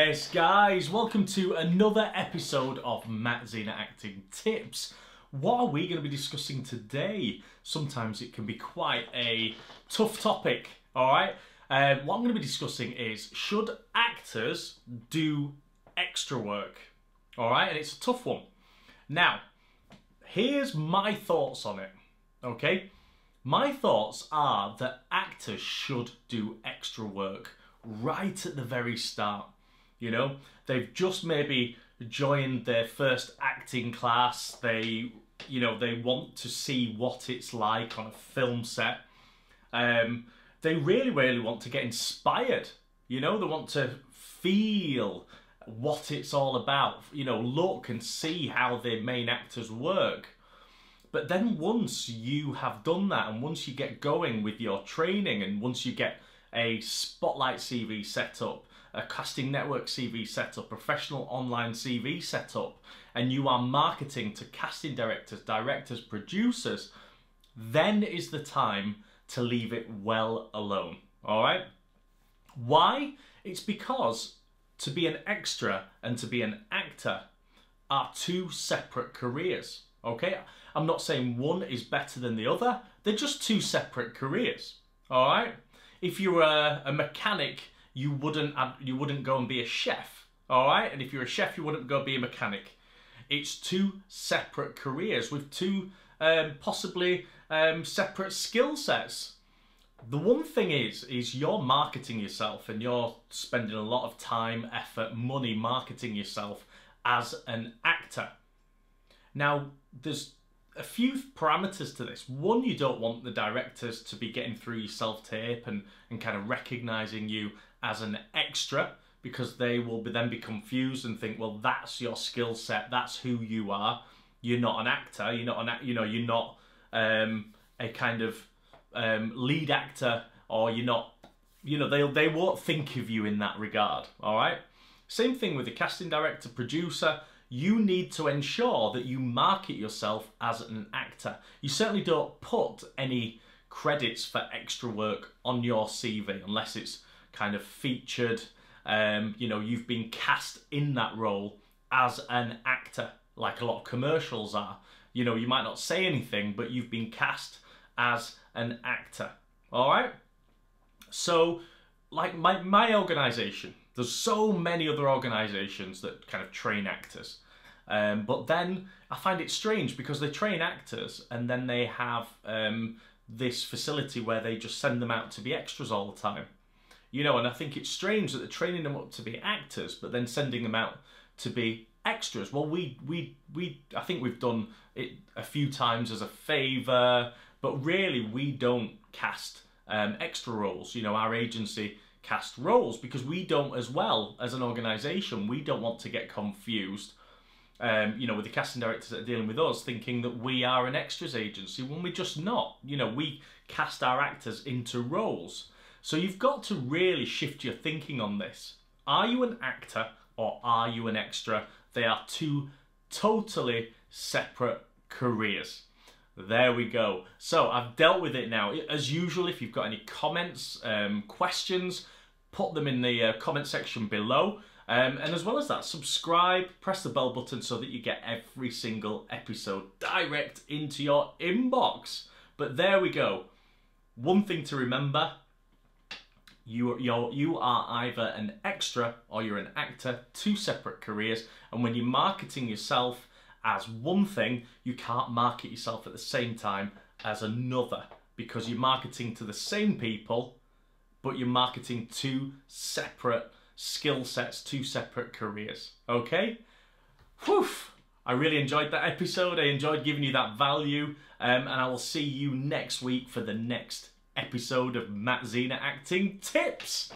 Yes, guys, welcome to another episode of Matt Zina Acting Tips. What are we going to be discussing today? Sometimes it can be quite a tough topic, alright? What I'm going to be discussing is, should actors do extra work? Alright, and it's a tough one. Now, here's my thoughts on it, okay? My thoughts are that actors should do extra work right at the very start. You know, they've just maybe joined their first acting class. They want to see what it's like on a film set. They really want to get inspired. You know, they want to feel what it's all about. You know, look and see how the main actors work. But then once you have done that, and once you get going with your training, and once you get a Spotlight CV set up, a casting network CV set up, professional online CV set up, and you are marketing to casting directors, producers, then is the time to leave it well alone, all right? Why? It's because to be an extra and to be an actor are two separate careers, okay? I'm not saying one is better than the other. They're just two separate careers, all right? If you were a mechanic, you wouldn't go and be a chef, all right? And if you're a chef, you wouldn't go be a mechanic. It's two separate careers with two possibly separate skill sets. The one thing is you're marketing yourself, and you're spending a lot of time, effort, money marketing yourself as an actor. Now, there's a few parameters to this. One, you don't want the directors to be getting through your self-tape and kind of recognising you as an extra, because they will then be confused and think, well, that's your skill set, that's who you are. You're not an actor. You're not you're not a kind of lead actor, or you're not. You know, they won't think of you in that regard. All right. Same thing with the casting director, producer. You need to ensure that you market yourself as an actor. You certainly don't put any credits for extra work on your CV unless it's kind of featured. You know, you've been cast in that role as an actor, like a lot of commercials are. You know, you might not say anything, but you've been cast as an actor. All right? So, like my organisation, there's so many other organisations that kind of train actors. But then I find it strange because they train actors and then they have this facility where they just send them out to be extras all the time. You know, and I think it's strange that they're training them up to be actors, but then sending them out to be extras. Well, I think we've done it a few times as a favour, but really we don't cast extra roles. You know, our agency cast roles because we don't, as well as an organisation, we don't want to get confused, you know, with the casting directors that are dealing with us, thinking that we are an extras agency when we're just not. You know, we cast our actors into roles. So you've got to really shift your thinking on this. Are you an actor or are you an extra? They are two totally separate careers. There we go. So I've dealt with it now. As usual, if you've got any comments, questions, put them in the comment section below. And as well as that, subscribe, press the bell button so that you get every single episode direct into your inbox. But there we go. One thing to remember, you are either an extra or you're an actor, two separate careers. And when you're marketing yourself as one thing, you can't market yourself at the same time as another, because you're marketing to the same people, but you're marketing two separate skill sets, two separate careers. Okay? Whew! I really enjoyed that episode. I enjoyed giving you that value. And I will see you next week for the next episode of Matt Zina Acting Tips.